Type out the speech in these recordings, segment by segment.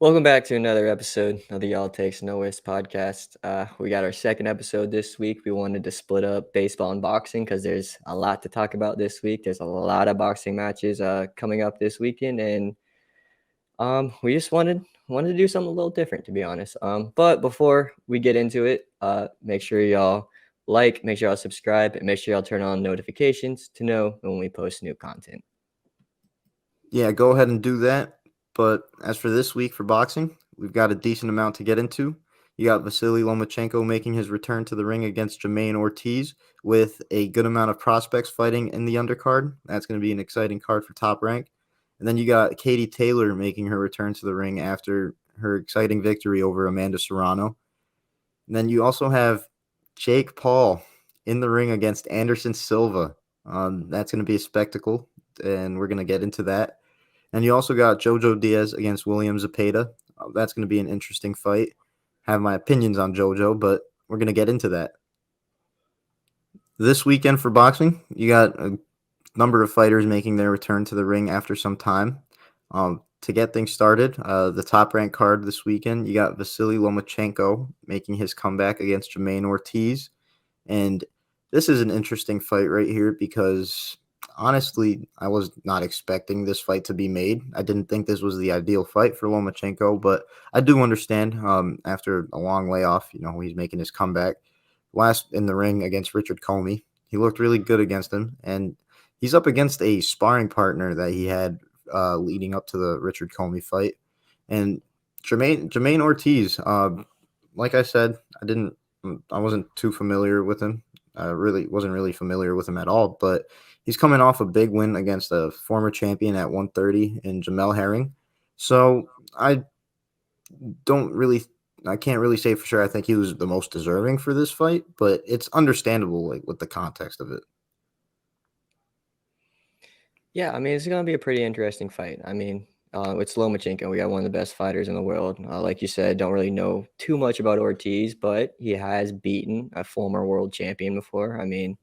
Welcome back to another episode of the Y'all Takes No Whiffs podcast. We got our second episode this week. We wanted to split up baseball and boxing because there's a lot to talk about this week. There's a lot of boxing matches coming up this weekend, and we just wanted to do something a little different, to be honest. But before we get into it, make sure y'all make sure y'all subscribe, and make sure y'all turn on notifications to know when we post new content. Yeah, go ahead and do that. But as for this week for boxing, we've got a decent amount to get into. You got Vasyl Lomachenko making his return to the ring against Jamaine Ortiz with a good amount of prospects fighting in the undercard. That's going to be an exciting card for Top Rank. And then you got Katie Taylor making her return to the ring after her exciting victory over Amanda Serrano. And then you also have Jake Paul in the ring against Anderson Silva. That's going to be a spectacle, and we're going to get into that. And you also got Jojo Diaz against William Zepeda. That's going to be an interesting fight. Have my opinions on Jojo, but we're going to get into that. This weekend for boxing, you got a number of fighters making their return to the ring after some time. To get things started, the top ranked card this weekend, you got Vasyl Lomachenko making his comeback against Jamaine Ortiz. And this is an interesting fight right here because honestly, I was not expecting this fight to be made. I didn't think this was the ideal fight for Lomachenko, but I do understand after a long layoff, he's making his comeback. Last in the ring against Richard Comey. He looked really good against him, and he's up against a sparring partner that he had leading up to the Richard Comey fight. And Jamaine Ortiz, like I said, I wasn't too familiar with him. I really wasn't really familiar with him at all, but he's coming off a big win against a former champion at 130 in Jamel Herring. So I can't really say for sure. I think he was the most deserving for this fight, but it's understandable with the context of it. Yeah, I mean, it's going to be a pretty interesting fight. I mean, it's Lomachenko. We got one of the best fighters in the world. Like you said, don't really know too much about Ortiz, but he has beaten a former world champion before. I mean,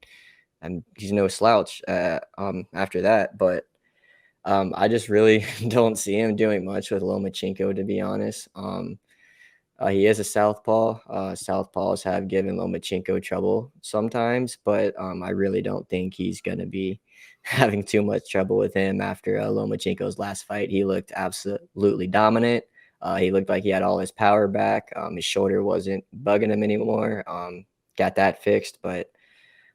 and he's no slouch after that. But I just really don't see him doing much with Lomachenko, to be honest. He is a southpaw. Southpaws have given Lomachenko trouble sometimes, but I really don't think he's going to be having too much trouble with him after Lomachenko's last fight. He looked absolutely dominant. He looked like he had all his power back. His shoulder wasn't bugging him anymore. Got that fixed, but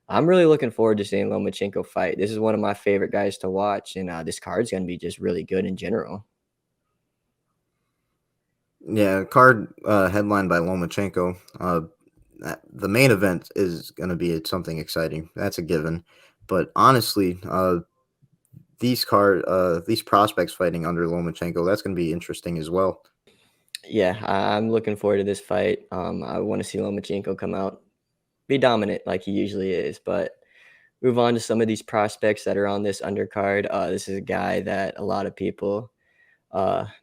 I'm really looking forward to seeing Lomachenko fight. This is one of my favorite guys to watch, and this card's going to be just really good in general. Yeah, card headlined by Lomachenko. The main event is going to be something exciting. That's a given. But honestly, these prospects fighting under Lomachenko, that's going to be interesting as well. Yeah, I'm looking forward to this fight. I want to see Lomachenko come out, be dominant like he usually is, but move on to some of these prospects that are on this undercard. This is a guy that a lot of people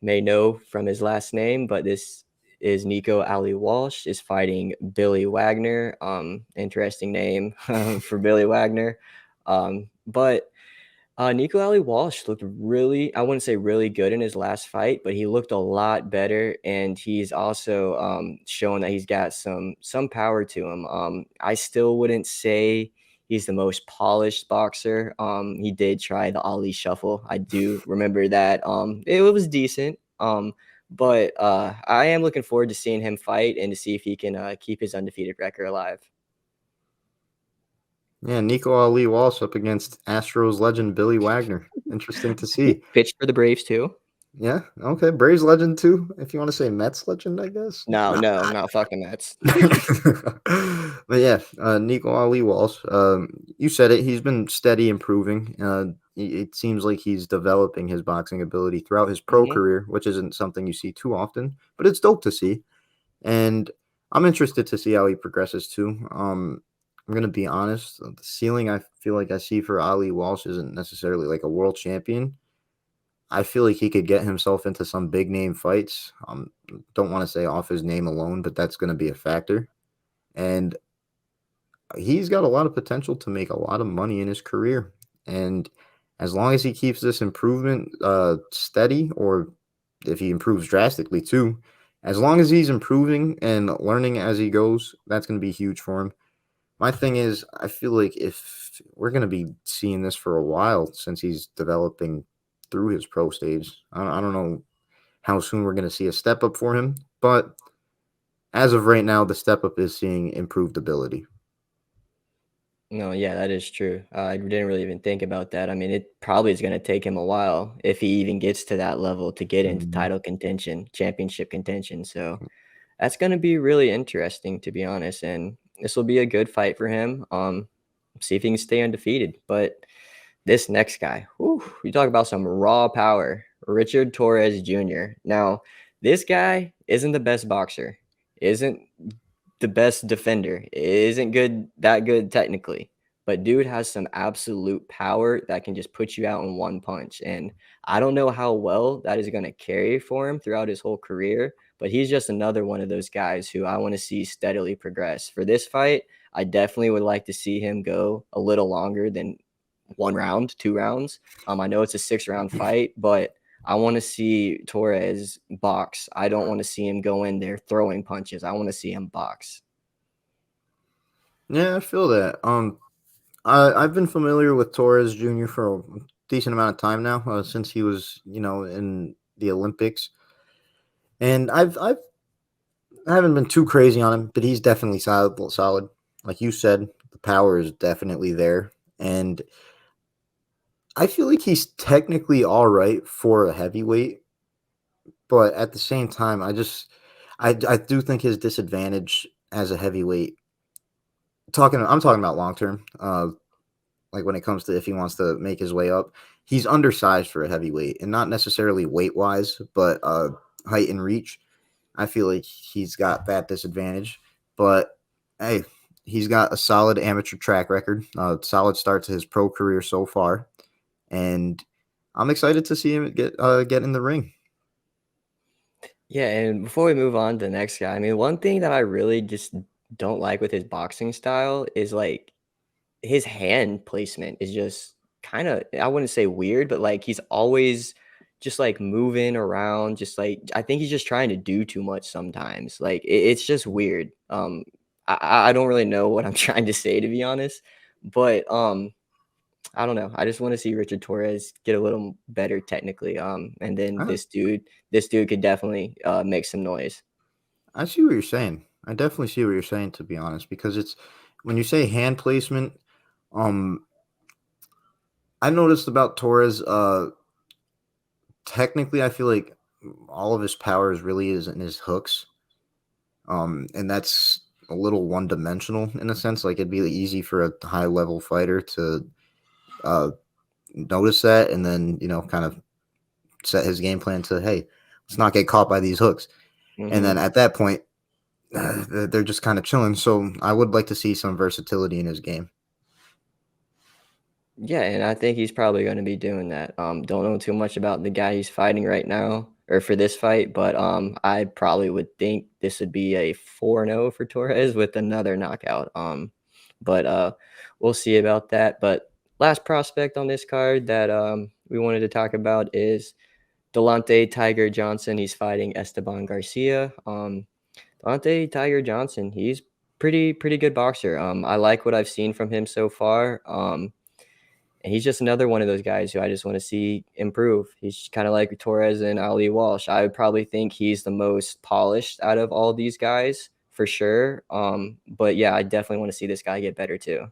may know from his last name, but this is Nico Ali Walsh is fighting Billy Wagner. Interesting name for Billy Wagner. But Nico Ali Walsh looked really, I wouldn't say really good in his last fight, but he looked a lot better, and he's also shown that he's got some power to him. I still wouldn't say he's the most polished boxer. He did try the Ali Shuffle. I do remember that. It was decent. But I am looking forward to seeing him fight and to see if he can keep his undefeated record alive. Yeah, Nico Ali Walsh up against Astros legend Billy Wagner. Interesting to see. Pitched for the Braves too. Yeah, okay. Braves legend too, if you want to say Mets legend, I guess. No, fuck the Mets. But yeah, Nico Ali Walsh, you said it. He's been steady improving. It seems like he's developing his boxing ability throughout his pro career, which isn't something you see too often, but it's dope to see. And I'm interested to see how he progresses too. I'm gonna be honest. The ceiling I feel like I see for Ali Walsh isn't necessarily like a world champion. I feel like he could get himself into some big name fights. Don't want to say off his name alone, but that's going to be a factor. And he's got a lot of potential to make a lot of money in his career. And as long as he keeps this improvement steady or if he improves drastically too, as long as he's improving and learning as he goes, that's going to be huge for him. My thing is, I feel like if we're going to be seeing this for a while since he's developing through his pro stage, I don't know how soon we're going to see a step up for him, but as of right now, the step up is seeing improved ability. No, yeah, that is true. I didn't really even think about that. I mean, it probably is going to take him a while if he even gets to that level to get into Mhm. title contention, championship contention. So that's going to be really interesting, to be honest. And this will be a good fight for him. See if he can stay undefeated. But this next guy, whew, you talk about some raw power, Richard Torres Jr. Now, this guy isn't the best boxer, isn't the best defender, isn't good technically, but dude has some absolute power that can just put you out in one punch. And I don't know how well that is going to carry for him throughout his whole career, but he's just another one of those guys who I want to see steadily progress. For this fight, I definitely would like to see him go a little longer than 1 round, 2 rounds. I know it's a 6 round fight, but I want to see Torres box. I don't want to see him go in there throwing punches. I want to see him box. Yeah, I feel that. I've been familiar with Torres Jr. for a decent amount of time now, since he was, in the Olympics, and I haven't been too crazy on him, but he's definitely solid. Solid, like you said, the power is definitely there, and I feel like he's technically all right for a heavyweight, but at the same time, I do think his disadvantage as a heavyweight. I'm talking about long term. Like when it comes to if he wants to make his way up, he's undersized for a heavyweight, and not necessarily weight wise, but height and reach. I feel like he's got that disadvantage, but hey, he's got a solid amateur track record, solid start to his pro career so far, and I'm excited to see him get in the ring. Yeah, and before we move on to the next guy, I mean, one thing that I really just don't like with his boxing style is like his hand placement is just kind of, I wouldn't say weird, but like he's always just like moving around, just like I think he's just trying to do too much sometimes. Like it's just weird. I don't really know what I'm trying to say, to be honest, but I don't know. I just want to see Richard Torres get a little better technically. And then I, this dude could definitely make some noise. I see what you're saying. I definitely see what you're saying, to be honest, because it's when you say hand placement. Um, I noticed about Torres. Technically, I feel like all of his power is really is in his hooks. And that's a little one dimensional in a sense. Like it'd be easy for a high level fighter to uh, notice that and then kind of set his game plan to, hey, let's not get caught by these hooks. And Hmm. then at that point, they're just kind of chilling. So I would like to see some versatility in his game. Yeah, and I think he's probably going to be doing that. Don't know too much about the guy he's fighting right now or for this fight, but I probably would think this would be a 4-0 for Torres with another knockout. But we'll see about that. But last prospect on this card that we wanted to talk about is Delonte Tiger Johnson. He's fighting Esteban Garcia. Delonte Tiger Johnson, he's pretty good boxer. I like what I've seen from him so far. And he's just another one of those guys who I just want to see improve. He's kind of like Torres and Ali Walsh. I would probably think he's the most polished out of all these guys for sure. But yeah, I definitely want to see this guy get better too.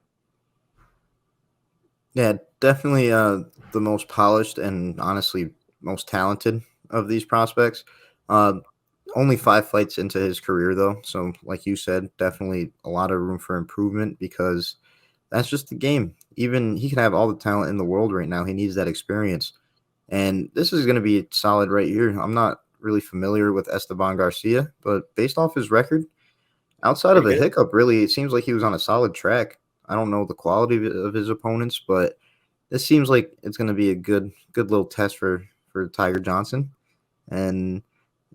Yeah, definitely the most polished and honestly most talented of these prospects. Uh, Only 5 fights into his career, though. So, like you said, definitely a lot of room for improvement because that's just the game. Even he can have all the talent in the world right now. He needs that experience. And this is going to be solid right here. I'm not really familiar with Esteban Garcia, but based off his record, outside of Pretty a good. hiccup, really, it seems like he was on a solid track. I don't know the quality of his opponents, but this seems like it's going to be a good little test for Tiger Johnson. And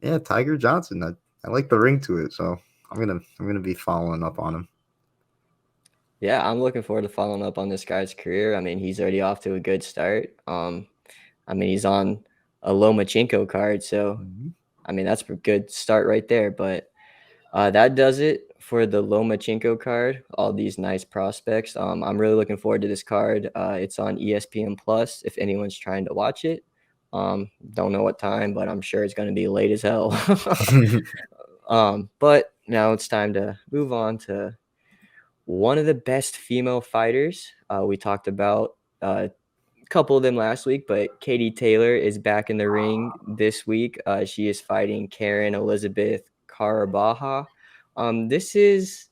yeah, Tiger Johnson. I like the ring to it, so I'm gonna be following up on him. Yeah, I'm looking forward to following up on this guy's career. I mean, he's already off to a good start. I mean, he's on a Lomachenko card. So, Mhm. I mean, that's a good start right there. But that does it for the Lomachenko card. All these nice prospects. I'm really looking forward to this card. It's on ESPN Plus if anyone's trying to watch it. Don't know what time, but I'm sure it's going to be late as hell. But now it's time to move on to one of the best female fighters. We talked about a couple of them last week, but Katie Taylor is back in the ring this week. She is fighting Karen Elizabeth Carabajal. This is,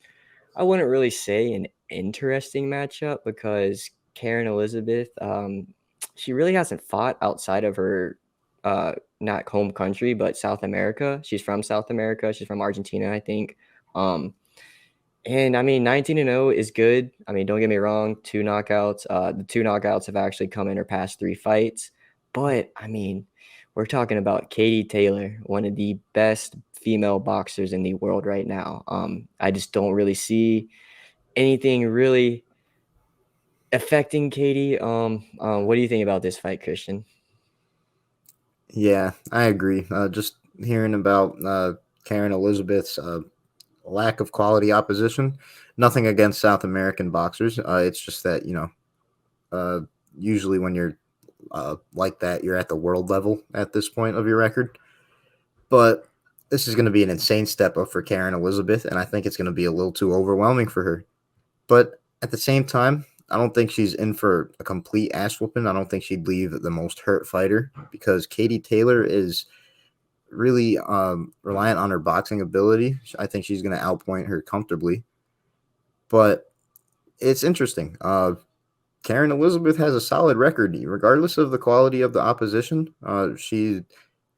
I wouldn't really say an interesting matchup because Karen Elizabeth, she really hasn't fought outside of her not home country, but South America. She's from South America. She's from Argentina, I think. Um, and I mean, 19-0 is good. I mean, don't get me wrong, 2 knockouts. The 2 knockouts have actually come in her past 3 fights. But I mean, we're talking about Katie Taylor, one of the best female boxers in the world right now. I just don't really see anything really affecting Katie. What do you think about this fight, Christian? Yeah, I agree. Just hearing about Karen Elizabeth's lack of quality opposition. Nothing against South American boxers. It's just that uh, usually when you're like that, you're at the world level at this point of your record. But this is going to be an insane step up for Karen Elizabeth, and I think it's going to be a little too overwhelming for her. But at the same time, I don't think she's in for a complete ass whooping. I don't think she'd leave the most hurt fighter because Katie Taylor is really reliant on her boxing ability. I think she's going to outpoint her comfortably. But it's interesting. Karen Elizabeth has a solid record, regardless of the quality of the opposition. She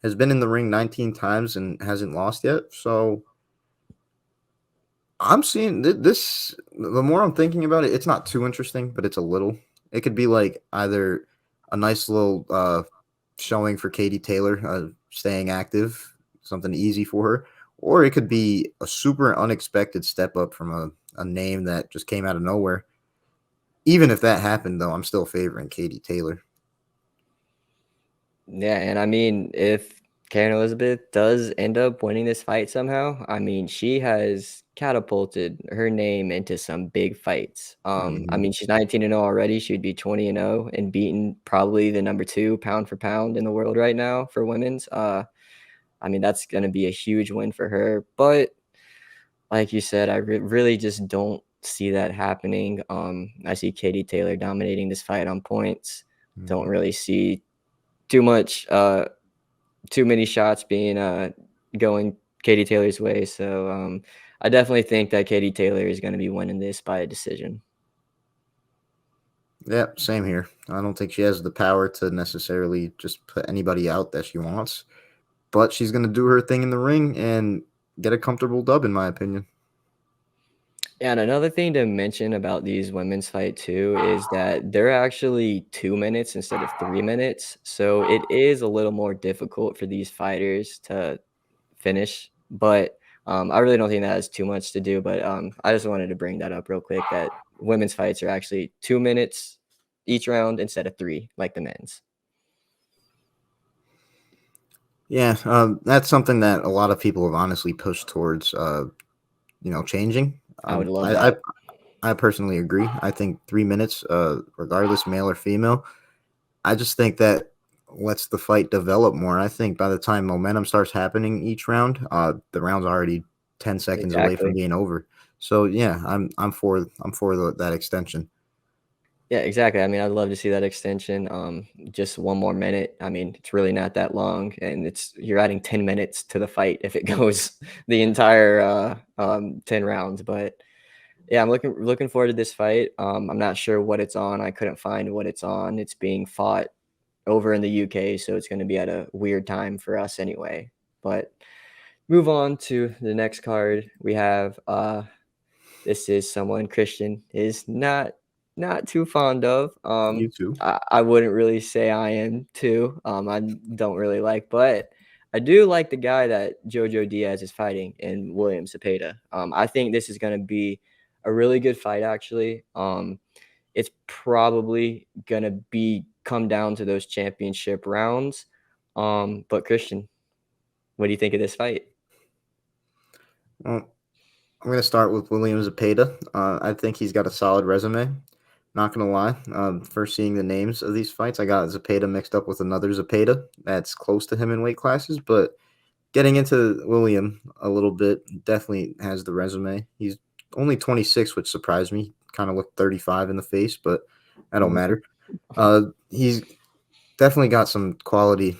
has been in the ring 19 times and hasn't lost yet. So I'm seeing this. The more I'm thinking about it, it's not too interesting, but it's a little. It could be like either a nice little showing for Katie Taylor, staying active, something easy for her, or it could be a super unexpected step up from a name that just came out of nowhere. Even if that happened, though, I'm still favoring Katie Taylor. Yeah, and I mean, if Karen Elizabeth does end up winning this fight somehow, I mean, she has catapulted her name into some big fights. I Mhm. mean, she's 19-0 already. She would be 20-0 and beaten probably the number 2 pound for pound in the world right now for women's. I mean, that's going to be a huge win for her. But like you said, I really just don't see that happening. I see Katie Taylor dominating this fight on points. Don't Mhm. really see too much. Too many shots being going Katie Taylor's way. So I definitely think that Katie Taylor is going to be winning this by a decision. Yeah, same here. I don't think she has the power to necessarily just put anybody out that she wants, but she's going to do her thing in the ring and get a comfortable dub, in my opinion. And another thing to mention about these women's fight too is that they're actually 2 minutes instead of 3 minutes. So it is a little more difficult for these fighters to finish. But I really don't think that has too much to do. But I just wanted to bring that up real quick that women's fights are actually 2 minutes each round instead of 3 like the men's. Yeah, that's something that a lot of people have honestly pushed towards, changing. I would love I that. I personally agree. I think 3 minutes, regardless male or female, I just think that lets the fight develop more. I think by the time momentum starts happening each round, the round's already 10 seconds away from Exactly. being over. So yeah, I'm for that extension. Yeah, exactly. I mean, I'd love to see that extension. Just 1 more minute. I mean, it's really not that long, and you're adding 10 minutes to the fight if it goes the entire 10 rounds. But yeah, I'm looking forward to this fight. I'm not sure what it's on. I couldn't find what it's on. It's being fought over in the UK, so it's going to be at a weird time for us anyway. But move on to the next card. We have this is someone Christian is not too fond of. You too. I wouldn't really say I am too. I don't really like, but I do like the guy that Jojo Diaz is fighting in William Zepeda. I think this is going to be a really good fight, actually. It's probably gonna be come down to those championship rounds. But Christian, what do you think of this fight? Well, I'm going to start with William Zepeda. I think he's got a solid resume. Not going to lie. First seeing the names of these fights, I got Zepeda mixed up with another Zepeda that's close to him in weight classes. But getting into William a little bit, definitely has the resume. He's only 26, which surprised me. Kind of looked 35 in the face, but that don't Mhm. matter. He's definitely got some quality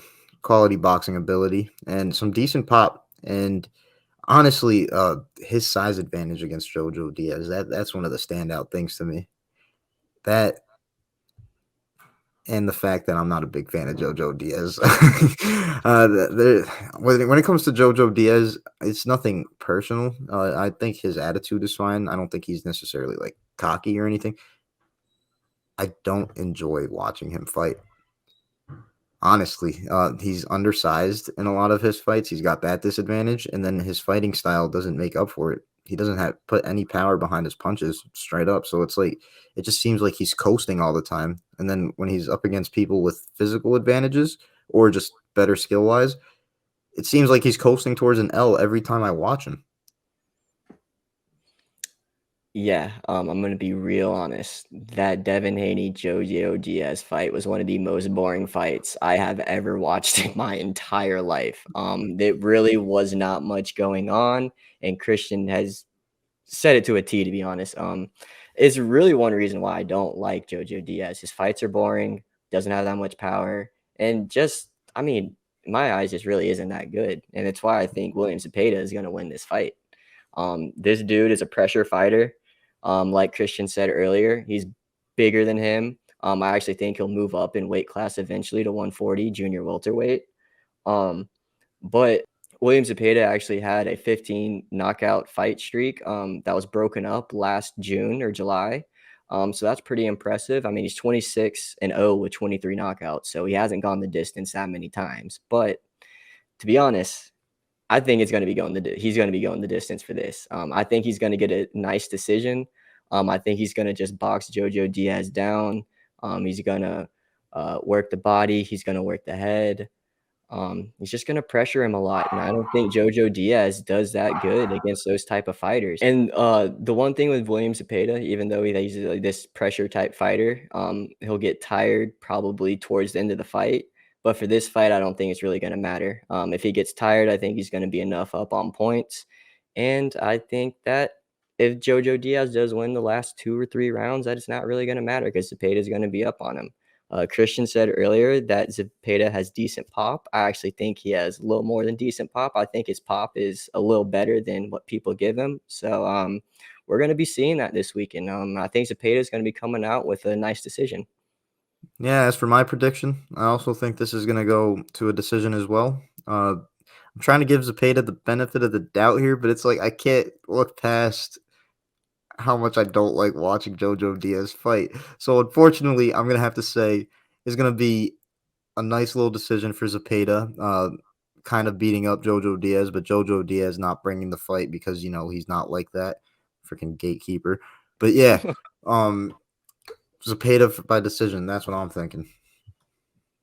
boxing ability and some decent pop. And honestly, his size advantage against Jojo Diaz, that's one of the standout things to me. That and the fact that I'm not a big fan of Jojo Diaz. When it comes to Jojo Diaz, it's nothing personal. I think his attitude is fine. I don't think he's necessarily like cocky or anything. I don't enjoy watching him fight. Honestly, he's undersized in a lot of his fights. He's got that disadvantage, and then his fighting style doesn't make up for it. He doesn't have put any power behind his punches straight up. So it's like it just seems like he's coasting all the time. And then when he's up against people with physical advantages or just better skill wise, it seems like he's coasting towards an L every time I watch him. Yeah, I'm gonna be real honest. That Devin Haney Jojo Diaz fight was one of the most boring fights I have ever watched in my entire life. There really was not much going on, and Christian has said it to a T, to be honest. It's really one reason why I don't like Jojo Diaz. His fights are boring, doesn't have that much power, and just, I mean, in my eyes, just really isn't that good. And it's why I think William Zepeda is gonna win this fight. This dude is a pressure fighter. Like Christian said earlier, he's bigger than him. I actually think he'll move up in weight class eventually to 140 junior welterweight. Um, but William Zepeda actually had a 15 knockout fight streak that was broken up last June or July. So that's pretty impressive. I mean, he's 26-0 with 23 knockouts, so he hasn't gone the distance that many times. But to be honest, I think it's going to be he's going to be going the distance for this. I think he's going to get a nice decision. I think he's going to just box Jojo Diaz down. He's going to work the body. He's going to work the head. He's just gonna pressure him a lot, and I don't think Jojo Diaz does that good against those type of fighters. And the one thing with William Zepeda, even though he's like this pressure type fighter, he'll get tired probably towards the end of the fight. But for this fight, I don't think it's really gonna matter. If he gets tired, I think he's gonna be enough up on points, and I think that if Jojo Diaz does win the last 2 or 3 rounds, that it's not really gonna matter because Zepeda is gonna be up on him. Christian said earlier that Zepeda has decent pop. I actually think he has a little more than decent pop. I think his pop is a little better than what people give him. So we're going to be seeing that this weekend. I think Zepeda is going to be coming out with a nice decision. Yeah, as for my prediction, I also think this is going to go to a decision as well. I'm trying to give Zepeda the benefit of the doubt here, but it's like I can't look past how much I don't like watching Jojo Diaz fight. So unfortunately, I'm gonna have to say it's gonna be a nice little decision for Zepeda, kind of beating up Jojo Diaz, but Jojo Diaz not bringing the fight because he's not like that freaking gatekeeper. But yeah, um, Zepeda by decision. That's what I'm thinking.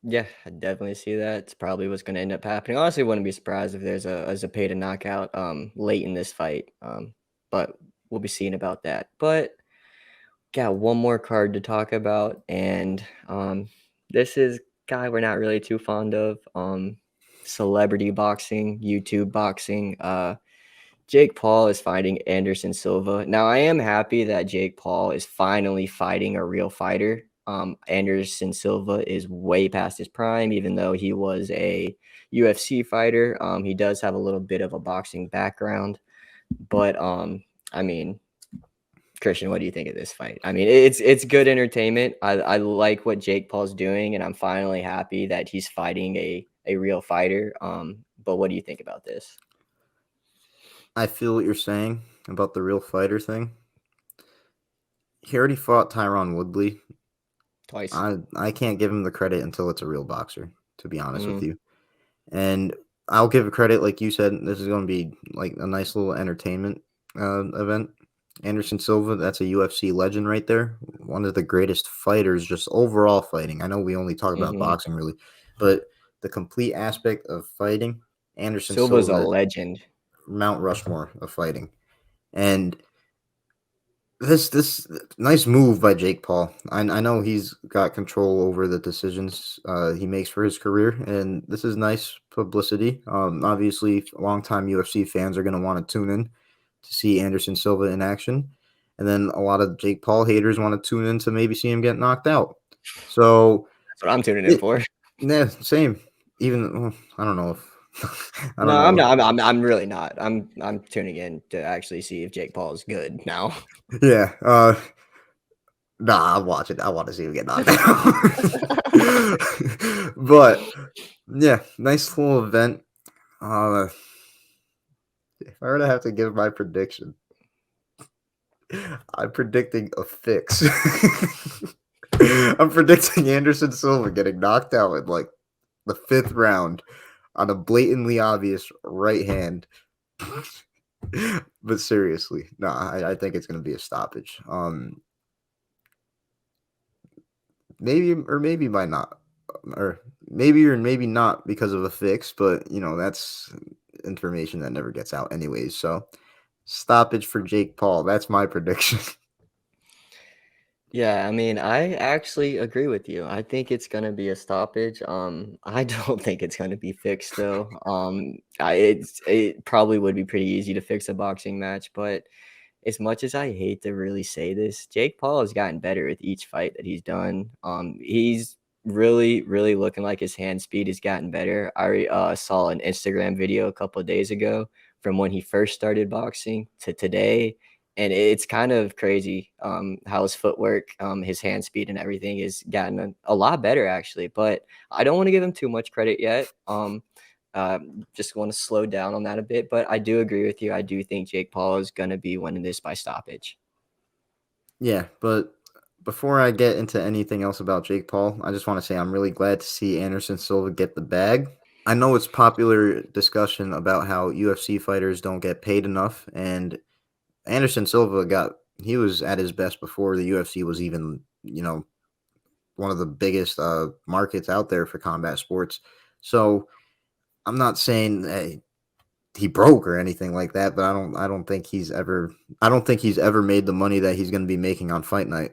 Yeah, I definitely see that. It's probably what's going to end up happening. Honestly, wouldn't be surprised if there's a Zepeda knockout late in this fight. But we'll be seeing about that. But got one more card to talk about, and this is guy we're not really too fond of. Celebrity boxing, YouTube boxing. Jake Paul is fighting Anderson Silva. Now, I am happy that Jake Paul is finally fighting a real fighter. Anderson Silva is way past his prime, even though he was a UFC fighter. He does have a little bit of a boxing background, but I mean, Christian, what do you think of this fight? I mean, it's good entertainment. I like what Jake Paul's doing, and I'm finally happy that he's fighting a real fighter. But what do you think about this? I feel what you're saying about the real fighter thing. He already fought Tyron Woodley. Twice. I can't give him the credit until it's a real boxer, to be honest with Mm, you. And I'll give credit, like you said, this is going to be like a nice little entertainment event. Anderson Silva, that's a UFC legend right there. One of the greatest fighters, just overall fighting. I know we only talk about mhm. boxing really, but the complete aspect of fighting, Anderson Silva's a Silva, legend. Mount Rushmore of fighting. And this nice move by Jake Paul. I know he's got control over the decisions he makes for his career, and this is nice publicity. Obviously, longtime UFC fans are going to want to tune in to see Anderson Silva in action, and then a lot of Jake Paul haters want to tune in to maybe see him get knocked out. So, That's what I'm tuning in it, for. yeah, same. Even I don't know if I No, don't I'm know. not. I'm really not. I'm tuning in to actually see if Jake Paul is good now. Yeah, nah, I'll watch it. I want to see him get knocked out. But yeah, nice little event. Uh, if I were to have to give my prediction, I'm predicting a fix. I'm predicting Anderson Silva getting knocked out in like the 5th round on a blatantly obvious right hand. But seriously, no, I think it's going to be a stoppage. Maybe or maybe by not, or maybe not because of a fix, but that's information that never gets out anyways. So stoppage for Jake Paul. That's my prediction. Yeah, I mean, I actually agree with you. I think it's gonna be a stoppage. I don't think it's gonna be fixed though. It probably would be pretty easy to fix a boxing match, but as much as I hate to really say this, Jake Paul has gotten better with each fight that he's done. He's really, really looking like his hand speed has gotten better. I saw an Instagram video a couple of days ago from when he first started boxing to today, and it's kind of crazy how his footwork, his hand speed, and everything has gotten a lot better actually. But I don't want to give him too much credit yet. Just want to slow down on that a bit, but I do agree with you. I do think Jake Paul is going to be winning this by stoppage. Yeah, but before I get into anything else about Jake Paul, I just want to say I'm really glad to see Anderson Silva get the bag. I know it's popular discussion about how UFC fighters don't get paid enough, and Anderson Silva he was at his best before the UFC was even, one of the biggest markets out there for combat sports. So I'm not saying that he broke or anything like that, but I don't think he's ever made the money that he's going to be making on fight night.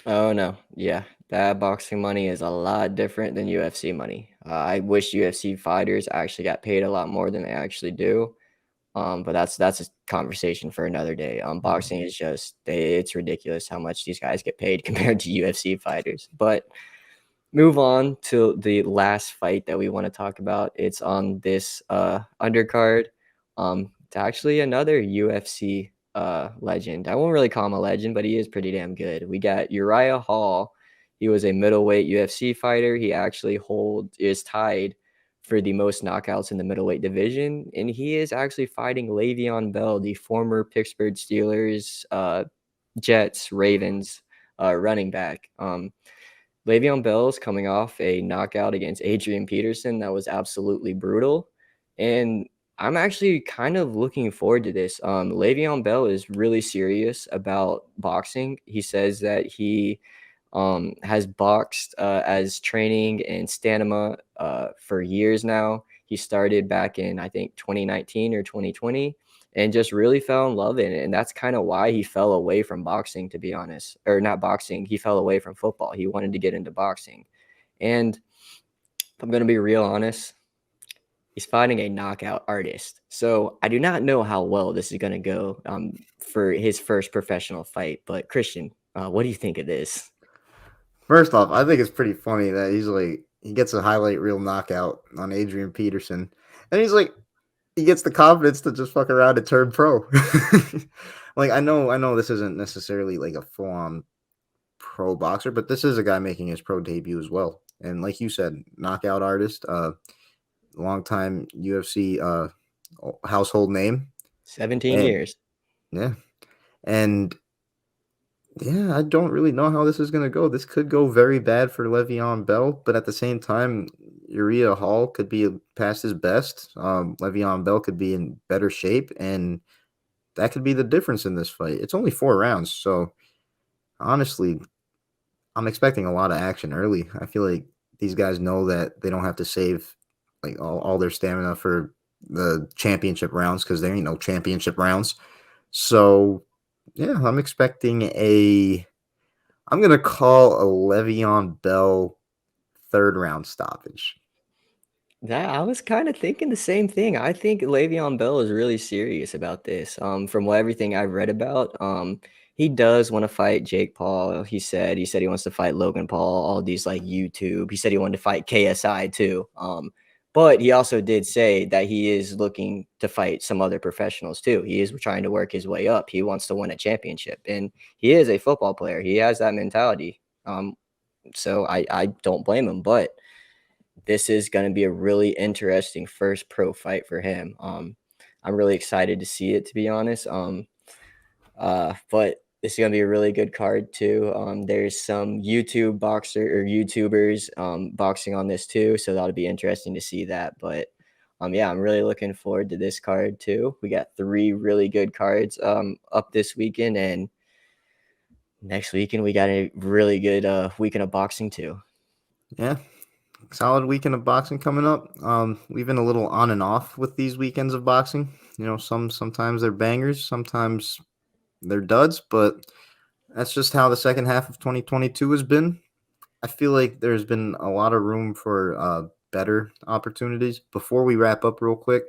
Oh no, yeah, that boxing money is a lot different than UFC money. I wish UFC fighters actually got paid a lot more than they actually do. But that's a conversation for another day. Boxing is it's ridiculous how much these guys get paid compared to UFC fighters. But move on to the last fight that we want to talk about. It's on this undercard. It's actually another UFC legend. I won't really call him a legend, but he is pretty damn good. We got Uriah Hall. He was a middleweight UFC fighter. He actually is tied for the most knockouts in the middleweight division, and he is actually fighting Le'Veon Bell, the former Pittsburgh Steelers, Jets, Ravens running back. Le'Veon Bell's coming off a knockout against Adrian Peterson that was absolutely brutal, and I'm actually kind of looking forward to this. Le'Veon Bell is really serious about boxing. He says that he has boxed as training and stamina for years now. He started back in, I think, 2019 or 2020 and just really fell in love in it. And that's kind of why he fell away from boxing, to be honest. Or not boxing, he fell away from football. He wanted to get into boxing. And if I'm going to be real honest, he's fighting a knockout artist. So I do not know how well this is going to go for his first professional fight. But Christian, what do you think of this? First off, I think it's pretty funny that he gets a highlight reel knockout on Adrian Peterson, and he gets the confidence to just fuck around and turn pro. Like I know this isn't necessarily like a full on pro boxer, but this is a guy making his pro debut as well. And like you said, knockout artist, longtime UFC household name. 17 And years. yeah, and yeah, I don't really know how this is going to go. This could go very bad for Le'Veon Bell, but at the same time, Uriah Hall could be past his best. Le'Veon Bell could be in better shape, and that could be the difference in this fight. It's only 4 rounds, so honestly, I'm expecting a lot of action early. I feel like these guys know that they don't have to save like all their stamina for the championship rounds because there ain't no championship rounds. So yeah, I'm gonna call a Le'Veon Bell third round stoppage. That I was kind of thinking the same thing. I think Le'Veon Bell is really serious about this. From what everything I've read about, he does want to fight Jake Paul. He said he wants to fight Logan Paul. All these like YouTube. He said he wanted to fight KSI too. But he also did say that he is looking to fight some other professionals too. He is trying to work his way up. He wants to win a championship, and he is a football player. He has that mentality. So I don't blame him, but this is going to be a really interesting first pro fight for him. I'm really excited to see it, to be honest. But this is going to be a really good card too. There's some YouTube boxer or YouTubers boxing on this too, so that'll be interesting to see that. But yeah, I'm really looking forward to this card too. We got 3 really good cards up this weekend, and next weekend we got a really good weekend of boxing too. Yeah, solid weekend of boxing coming up. We've been a little on and off with these weekends of boxing. Sometimes they're bangers, sometimes they're duds, but that's just how the second half of 2022 has been. I feel like there's been a lot of room for better opportunities. Before we wrap up real quick,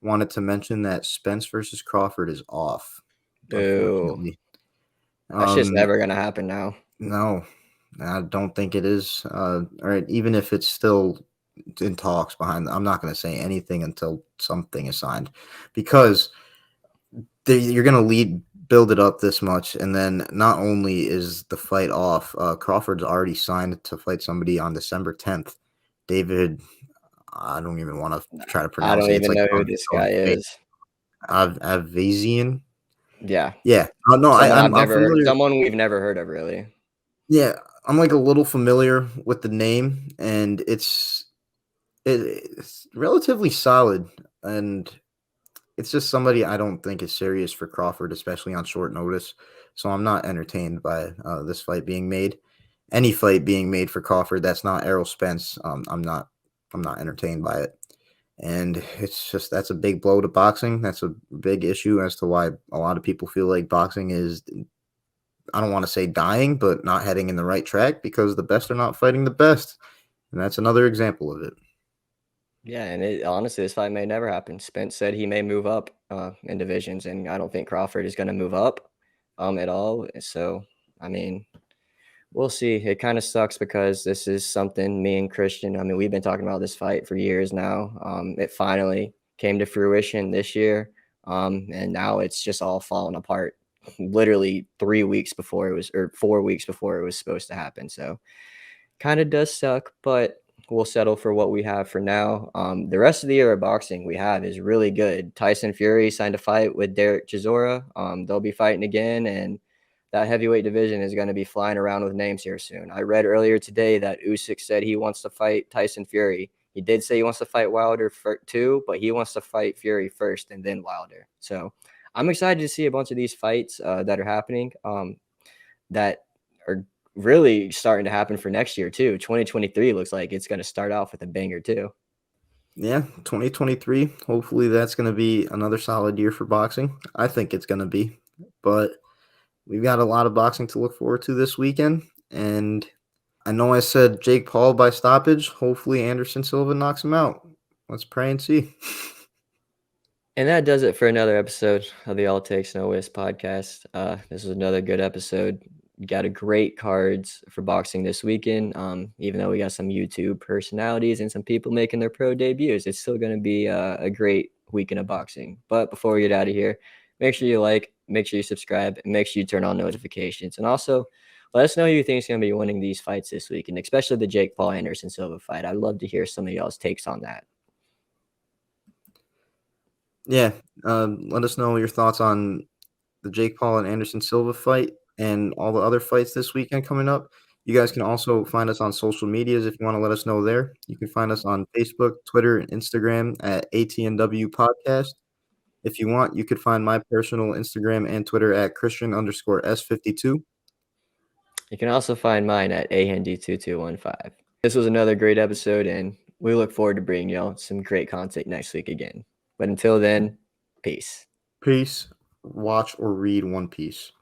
wanted to mention that Spence versus Crawford is off, Ooh, unfortunately. that's just Um, never gonna happen now. no, I don't think it is. All right, even if it's still in talks behind, I'm not going to say anything until something is signed, because you're going to build it up this much, and then not only is the fight off, Crawford's already signed to fight somebody on December 10th. David, I don't even want to try to I pronounce don't it. It's even like know who this guy is. Avazian. Yeah, Yeah. No, I'm familiar. someone we've never heard of, really. Yeah, I'm like a little familiar with the name, and it's relatively solid, and it's just somebody I don't think is serious for Crawford, especially on short notice. So I'm not entertained by this fight being made. Any fight being made for Crawford that's not Errol Spence, I'm not entertained by it. And it's just that's a big blow to boxing. That's a big issue as to why a lot of people feel like boxing is, I don't want to say dying, but not heading in the right track because the best are not fighting the best. And that's another example of it. Yeah, and honestly, this fight may never happen. Spence said he may move up in divisions, and I don't think Crawford is going to move up at all. So, I mean, we'll see. It kind of sucks because this is something me and Christian, I mean, we've been talking about this fight for years now. It finally came to fruition this year, and now it's just all falling apart literally 3 weeks before it was, or 4 weeks before it was supposed to happen. So, kind of does suck, but we'll settle for what we have for now. The rest of the year of boxing we have is really good. Tyson Fury signed a fight with Derek Chisora. They'll be fighting again, and that heavyweight division is going to be flying around with names here soon. I read earlier today that Usyk said he wants to fight Tyson Fury. He did say he wants to fight Wilder too, but he wants to fight Fury first and then Wilder. So I'm excited to see a bunch of these fights that are happening. That are really starting to happen for next year too. 2023 looks like it's going to start off with a banger too. Yeah, 2023. Hopefully that's going to be another solid year for boxing. I think it's going to be. But we've got a lot of boxing to look forward to this weekend. And I know I said Jake Paul by stoppage. Hopefully Anderson Silva knocks him out. Let's pray and see. And that does it for another episode of the All Takes No Whiffs podcast. This was another good episode. We got a great cards for boxing this weekend. Even though we got some YouTube personalities and some people making their pro debuts, it's still going to be a great weekend of boxing. But before we get out of here, make sure you like, make sure you subscribe, and make sure you turn on notifications. And also, let us know who you think is going to be winning these fights this week, and especially the Jake Paul Anderson Silva fight. I'd love to hear some of y'all's takes on that. Yeah, let us know your thoughts on the Jake Paul and Anderson Silva fight and all the other fights this weekend coming up. You guys can also find us on social medias if you want to let us know there. You can find us on Facebook, Twitter, and Instagram at ATNW Podcast. If you want, you could find my personal Instagram and Twitter at Christian_S52. You can also find mine at ahandy2215. This was another great episode, and we look forward to bringing y'all some great content next week again. But until then, peace. Peace. Watch or read One Piece.